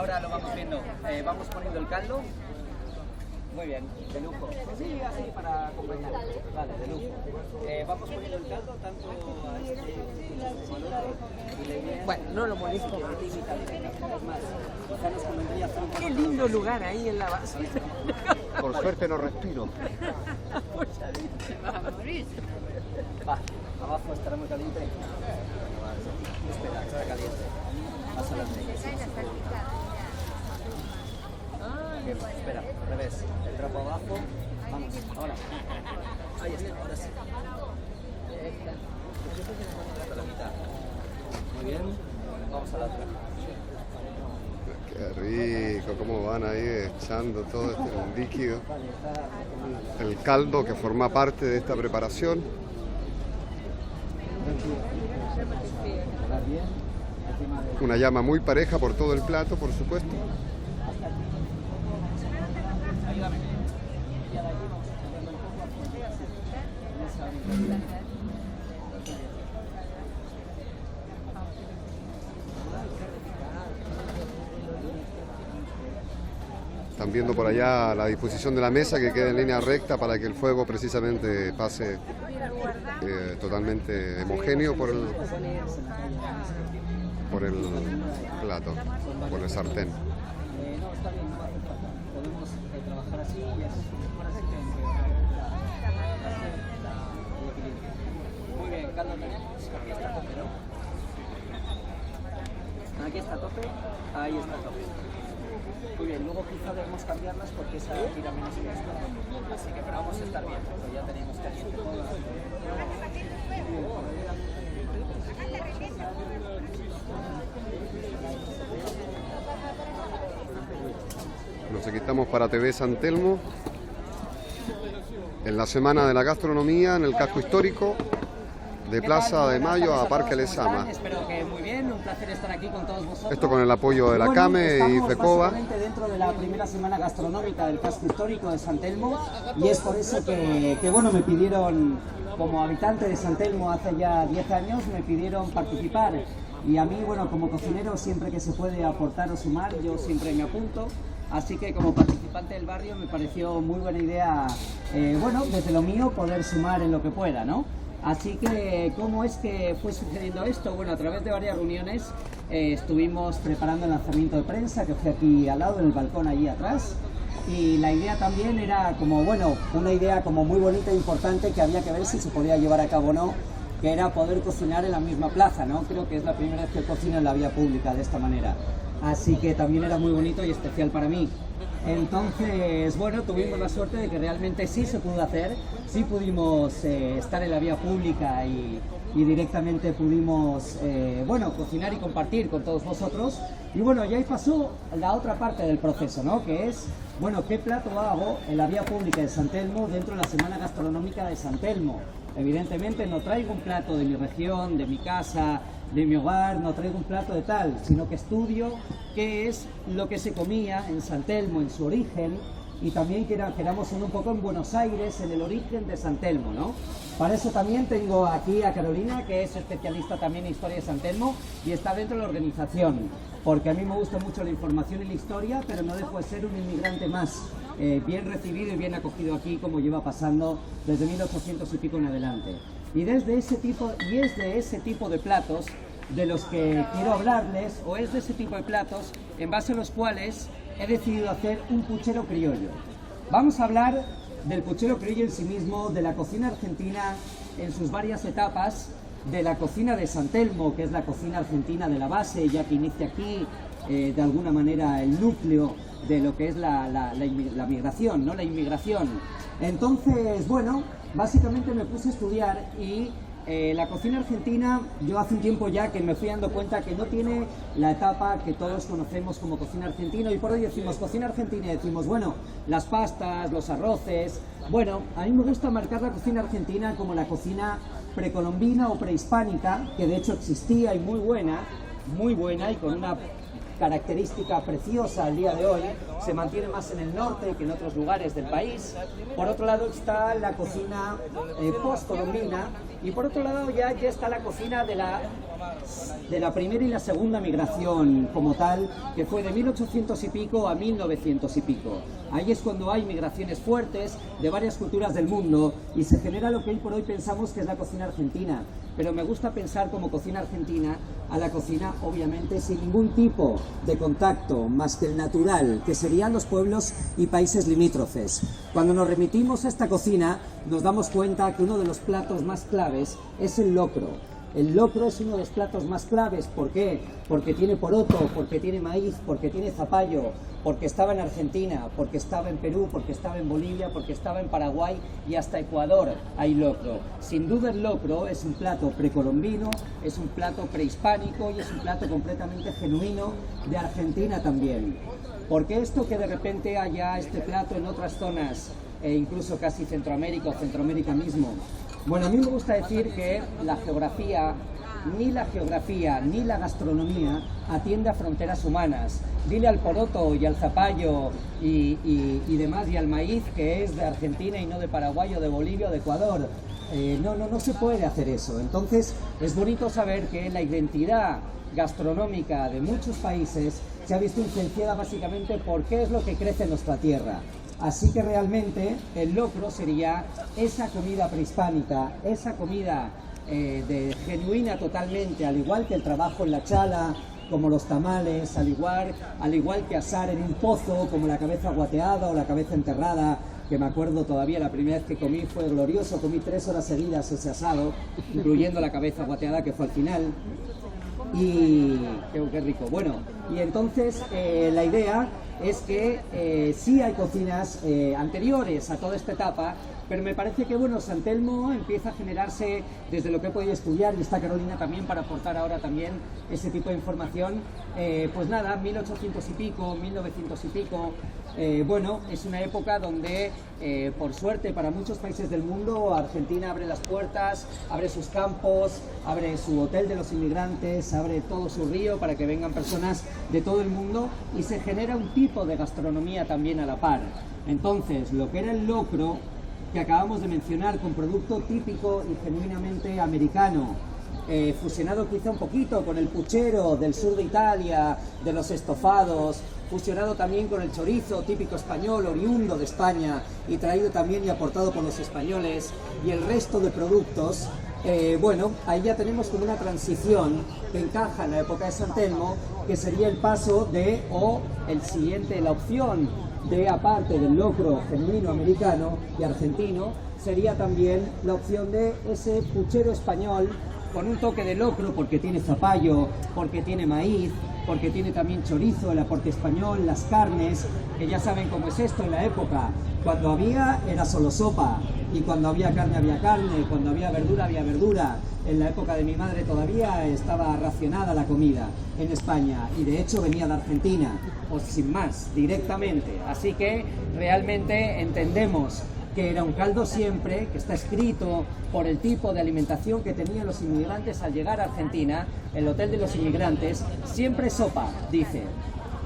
ahora lo vamos viendo. Vamos poniendo el caldo. Muy bien, de lujo. Sí, así para acompañar. Vale, de lujo. Vamos poniendo el caldo tanto a este como al otro. Y la idea es Bueno, no lo molesto que más. es más, quizá nos convendría hacer un Qué lindo lugar ahí en la base. Por suerte no respiro. Va, abajo estará muy caliente. Espera, está caliente. Más adelante. Bien, espera, al revés. El trapo abajo. Vamos, ahora. Ahí está, ahora sí. Hasta la mitad. Muy bien. Vamos a la otra. Qué rico, cómo van ahí echando todo este líquido. Vale, está El caldo que forma parte de esta preparación. bien. Encima de Una llama muy pareja por todo el plato, por supuesto. ayúdame. Y ahora aquí vamos cambiando un poco en esa orientación. Están viendo por allá la disposición de la mesa que quede en línea recta para que el fuego precisamente pase totalmente homogéneo por el plato, por el sartén. No, está bien, no hace falta. Podemos trabajar así y es mejor así que muy bien, caldo tenemos. Aquí está a tope, ¿no? Aquí está a tope, ahí está a tope. Muy bien, luego quizá debemos cambiarlas porque esa tira menos que esta. Así que pero vamos a estar bien, porque ya teníamos caliente todo. Nos equipamos para TV San Telmo en la Semana de la Gastronomía en el casco histórico de Plaza de Mayo a Parque Lezama. Espero que muy bien, un placer estar aquí con todos vosotros. Esto con el apoyo de la CAME y FECOBA. Estamos dentro de la primera semana gastronómica del casco histórico de San Telmo y es por eso que bueno, me pidieron, como habitante de San Telmo hace ya 10 años, me pidieron participar. Y a mí, bueno, como cocinero, siempre que se puede aportar o sumar, yo siempre me apunto. Así que como participante del barrio me pareció muy buena idea, bueno, desde lo mío poder sumar en lo que pueda, ¿no? Así que, ¿cómo es que fue sucediendo esto? Bueno, a través de varias reuniones estuvimos preparando el lanzamiento de prensa, que fue aquí al lado, en el balcón allí atrás. Y la idea también era como, bueno, una idea como muy bonita e importante que había que ver si se podía llevar a cabo o no, que era poder cocinar en la misma plaza, ¿no? Creo que es la primera vez que cocino en la vía pública de esta manera. Así que también era muy bonito y especial para mí. Entonces, bueno, tuvimos la suerte de que realmente sí se pudo hacer, sí pudimos estar en la vía pública y directamente pudimos, bueno, cocinar y compartir con todos vosotros. Y bueno, ya ahí pasó la otra parte del proceso, ¿no? Que es, bueno, ¿qué plato hago en la vía pública de San Telmo dentro de la Semana Gastronómica de San Telmo? Evidentemente no traigo un plato de mi región, de mi casa, de mi hogar, no traigo un plato de tal, sino que estudio qué es lo que se comía en San Telmo, en su origen, y también queramos ir un poco en Buenos Aires, en el origen de San Telmo, ¿no? Para eso también tengo aquí a Carolina, que es especialista también en historia de San Telmo y está dentro de la organización, porque a mí me gusta mucho la información y la historia, pero no dejo de ser un inmigrante más, bien recibido y bien acogido aquí, como lleva pasando desde 1800 y pico en adelante. Y es de ese tipo de platos de los que quiero hablarles, o es de ese tipo de platos en base a los cuales he decidido hacer un puchero criollo. Vamos a hablar del puchero criollo en sí mismo, de la cocina argentina en sus varias etapas, de la cocina de San Telmo, que es la cocina argentina de la base, ya que inicia aquí de alguna manera el núcleo de lo que es la migración, ¿no? La inmigración. Entonces, bueno, básicamente me puse a estudiar y la cocina argentina, yo hace un tiempo ya que me fui dando cuenta que no tiene la etapa que todos conocemos como cocina argentina, y por hoy decimos cocina argentina y decimos, bueno, las pastas, los arroces. Bueno, a mí me gusta marcar la cocina argentina como la cocina precolombina o prehispánica, que de hecho existía y muy buena y con una característica preciosa al día de hoy, se mantiene más en el norte que en otros lugares del país. Por otro lado está la cocina postcolombina y por otro lado ya está la cocina de la de la primera y la segunda migración como tal, que fue de 1800 y pico a 1900 y pico. Ahí es cuando hay migraciones fuertes de varias culturas del mundo y se genera lo que hoy por hoy pensamos que es la cocina argentina. Pero me gusta pensar como cocina argentina a la cocina, obviamente, sin ningún tipo de contacto más que el natural, que serían los pueblos y países limítrofes. Cuando nos remitimos a esta cocina, nos damos cuenta que uno de los platos más claves es el locro. El locro es uno de los platos más claves. ¿Por qué? Porque tiene poroto, porque tiene maíz, porque tiene zapallo, porque estaba en Argentina, porque estaba en Perú, porque estaba en Bolivia, porque estaba en Paraguay y hasta Ecuador hay locro. Sin duda el locro es un plato precolombino, es un plato prehispánico y es un plato completamente genuino de Argentina también. ¿Por qué esto que de repente haya este plato en otras zonas, incluso casi Centroamérica o Centroamérica mismo? Bueno, a mí me gusta decir que la geografía ni la gastronomía atiende a fronteras humanas. Dile al poroto y al zapallo y demás, y al maíz, que es de Argentina y no de Paraguay o de Bolivia o de Ecuador. No se puede hacer eso. Entonces es bonito saber que la identidad gastronómica de muchos países se ha visto influenciada básicamente por qué es lo que crece en nuestra tierra. Así que realmente el locro sería esa comida prehispánica, esa comida genuina totalmente, al igual que el trabajo en la chala, como los tamales, al igual que asar en un pozo, como la cabeza guateada o la cabeza enterrada, que me acuerdo todavía la primera vez que comí fue glorioso, comí 3 horas seguidas ese asado, incluyendo la cabeza guateada que fue al final. Y qué rico. Bueno, y entonces la idea es que sí hay cocinas anteriores a toda esta etapa, pero me parece que bueno, San Telmo empieza a generarse desde lo que he podido estudiar, y está Carolina también para aportar ahora también ese tipo de información. Pues nada, 1800 y pico, 1900 y pico, bueno, es una época donde por suerte para muchos países del mundo, Argentina abre las puertas, abre sus campos, abre su hotel de los inmigrantes, abre todo su río para que vengan personas de todo el mundo, y se genera un tipo de gastronomía también a la par. Entonces, lo que era el locro, que acabamos de mencionar, con producto típico y genuinamente americano, fusionado quizá un poquito con el puchero del sur de Italia, de los estofados, fusionado también con el chorizo típico español, oriundo de España y traído también y aportado por los españoles, y el resto de productos. Bueno, ahí ya tenemos como una transición que encaja en la época de San Telmo, que sería el paso de, o el siguiente, la opción de, aparte del locro genuino americano y argentino, sería también la opción de ese puchero español con un toque de locro, porque tiene zapallo, porque tiene maíz, porque tiene también chorizo, el aporte español, las carnes, que ya saben cómo es esto en la época. Cuando había era solo sopa, y cuando había carne, cuando había verdura. En la época de mi madre todavía estaba racionada la comida en España, y de hecho venía de Argentina, o sin más, directamente. Así que realmente entendemos que era un caldo siempre, que está escrito por el tipo de alimentación que tenían los inmigrantes al llegar a Argentina. El hotel de los inmigrantes, siempre sopa, dice.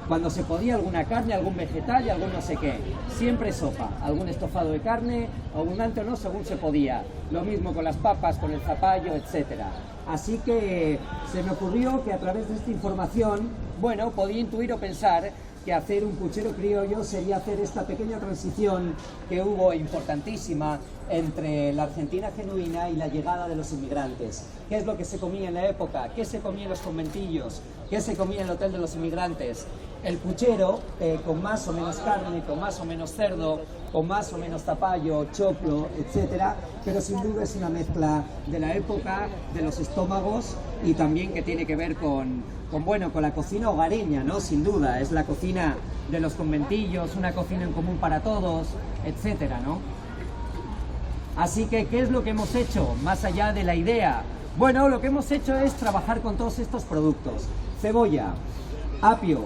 Cuando se podía, alguna carne, algún vegetal y algún no sé qué. Siempre sopa, algún estofado de carne, abundante o no, según se podía. Lo mismo con las papas, con el zapallo, etc. Así que se me ocurrió que a través de esta información, bueno, podía intuir o pensar que hacer un puchero criollo sería hacer esta pequeña transición que hubo importantísima entre la Argentina genuina y la llegada de los inmigrantes. ¿Qué es lo que se comía en la época? ¿Qué se comía en los conventillos? ¿Qué se comía en el hotel de los inmigrantes? El puchero, con más o menos carne, con más o menos cerdo, con más o menos zapallo, choclo, etcétera, pero sin duda es una mezcla de la época, de los estómagos, y también que tiene que ver con la cocina hogareña, ¿no? Sin duda, es la cocina de los conventillos, una cocina en común para todos, etcétera, ¿no? Así que, ¿qué es lo que hemos hecho? Más allá de la idea. Bueno, lo que hemos hecho es trabajar con todos estos productos. Cebolla, apio,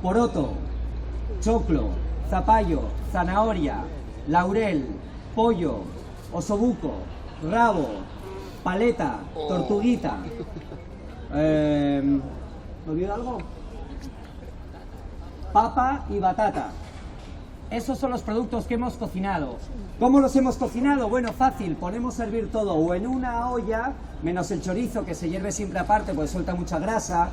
poroto, choclo, zapallo, zanahoria, laurel, pollo, osobuco, rabo, paleta, tortuguita. ¿Me olvido algo? Papa y batata. esos son los productos que hemos cocinado. ¿Cómo los hemos cocinado? Bueno, fácil, ponemos a hervir todo o en una olla, menos el chorizo que se hierve siempre aparte porque suelta mucha grasa,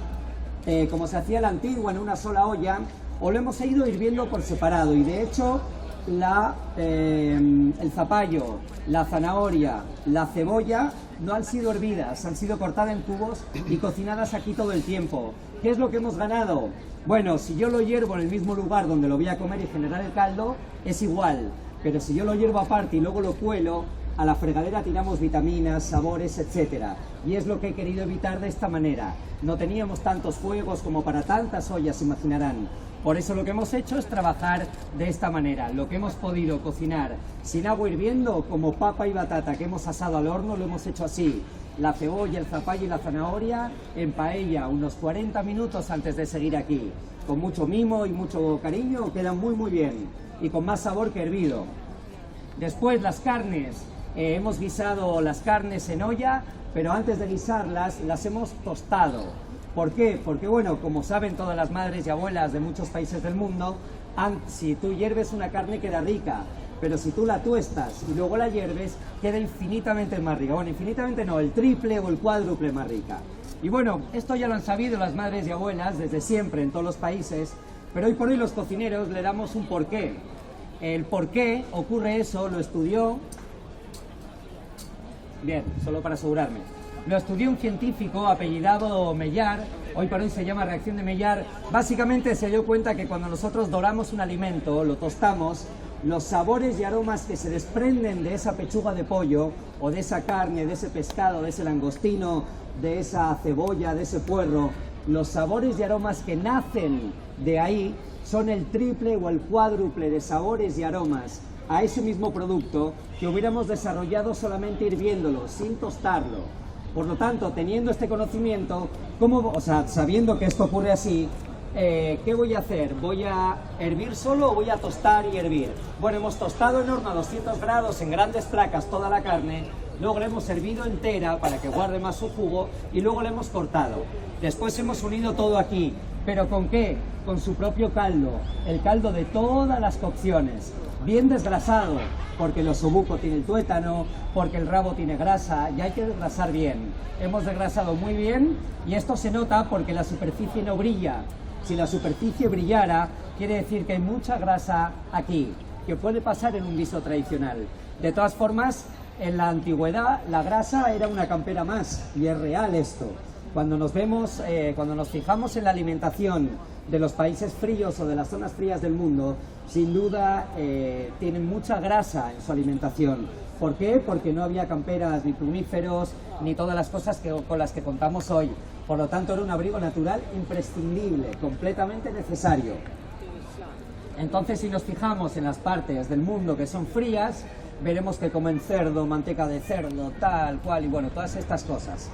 como se hacía la antigua, en una sola olla, o lo hemos ido hirviendo por separado. Y de hecho, el zapallo, la zanahoria, la cebolla no han sido hervidas, han sido cortadas en cubos y cocinadas aquí todo el tiempo. ¿Qué es lo que hemos ganado? Bueno, si yo lo hiervo en el mismo lugar donde lo voy a comer y generar el caldo, es igual. Pero si yo lo hiervo aparte y luego lo cuelo, a la fregadera tiramos vitaminas, sabores, etc. Y es lo que he querido evitar de esta manera. No teníamos tantos fuegos como para tantas ollas, se imaginarán. Por eso lo que hemos hecho es trabajar de esta manera. Lo que hemos podido cocinar sin agua hirviendo, como papa y batata que hemos asado al horno, lo hemos hecho así. La cebolla, el zapallo y la zanahoria en paella, unos 40 minutos antes de seguir aquí. Con mucho mimo y mucho cariño, quedan muy bien. Y con más sabor que hervido. Después las carnes. Hemos guisado las carnes en olla, pero antes de guisarlas las hemos tostado. ¿Por qué? Porque bueno, como saben todas las madres y abuelas de muchos países del mundo, si tú hierves una carne queda rica, pero si tú la tuestas y luego la hierves, queda infinitamente más rica. Bueno, infinitamente no, el triple o el cuádruple más rica. Y bueno, esto ya lo han sabido las madres y abuelas desde siempre en todos los países, pero hoy por hoy los cocineros le damos un porqué. El por qué ocurre eso lo estudió... Bien, solo para asegurarme. Lo estudió un científico apellidado Maillard, hoy por hoy se llama reacción de Maillard. Básicamente se dio cuenta que cuando nosotros doramos un alimento, lo tostamos, los sabores y aromas que se desprenden de esa pechuga de pollo, o de esa carne, de ese pescado, de ese langostino, de esa cebolla, de ese puerro, los sabores y aromas que nacen de ahí son el triple o el cuádruple de sabores y aromas a ese mismo producto que hubiéramos desarrollado solamente hirviéndolo, sin tostarlo. Por lo tanto, teniendo este conocimiento, sabiendo que esto ocurre así, ¿qué voy a hacer? ¿Voy a hervir solo o voy a tostar y hervir? Bueno, hemos tostado en horno a 200 grados en grandes placas toda la carne, luego la hemos hervido entera para que guarde más su jugo y luego la hemos cortado. Después hemos unido todo aquí, ¿pero con qué? Con su propio caldo, el caldo de todas las cocciones, bien desgrasado, porque el osobuco tiene el tuétano, porque el rabo tiene grasa y hay que desgrasar bien. Hemos desgrasado muy bien y esto se nota porque la superficie no brilla. Si la superficie brillara, quiere decir que hay mucha grasa aquí, que puede pasar en un guiso tradicional. De todas formas, en la antigüedad la grasa era una campera más y es real esto. Cuando nos fijamos en la alimentación de los países fríos o de las zonas frías del mundo, sin duda tienen mucha grasa en su alimentación. ¿Por qué? Porque no había camperas ni plumíferos ni todas las cosas con las que contamos hoy. Por lo tanto, era un abrigo natural imprescindible, completamente necesario. Entonces, si nos fijamos en las partes del mundo que son frías, veremos que comen cerdo, manteca de cerdo, tal cual, y bueno, todas estas cosas.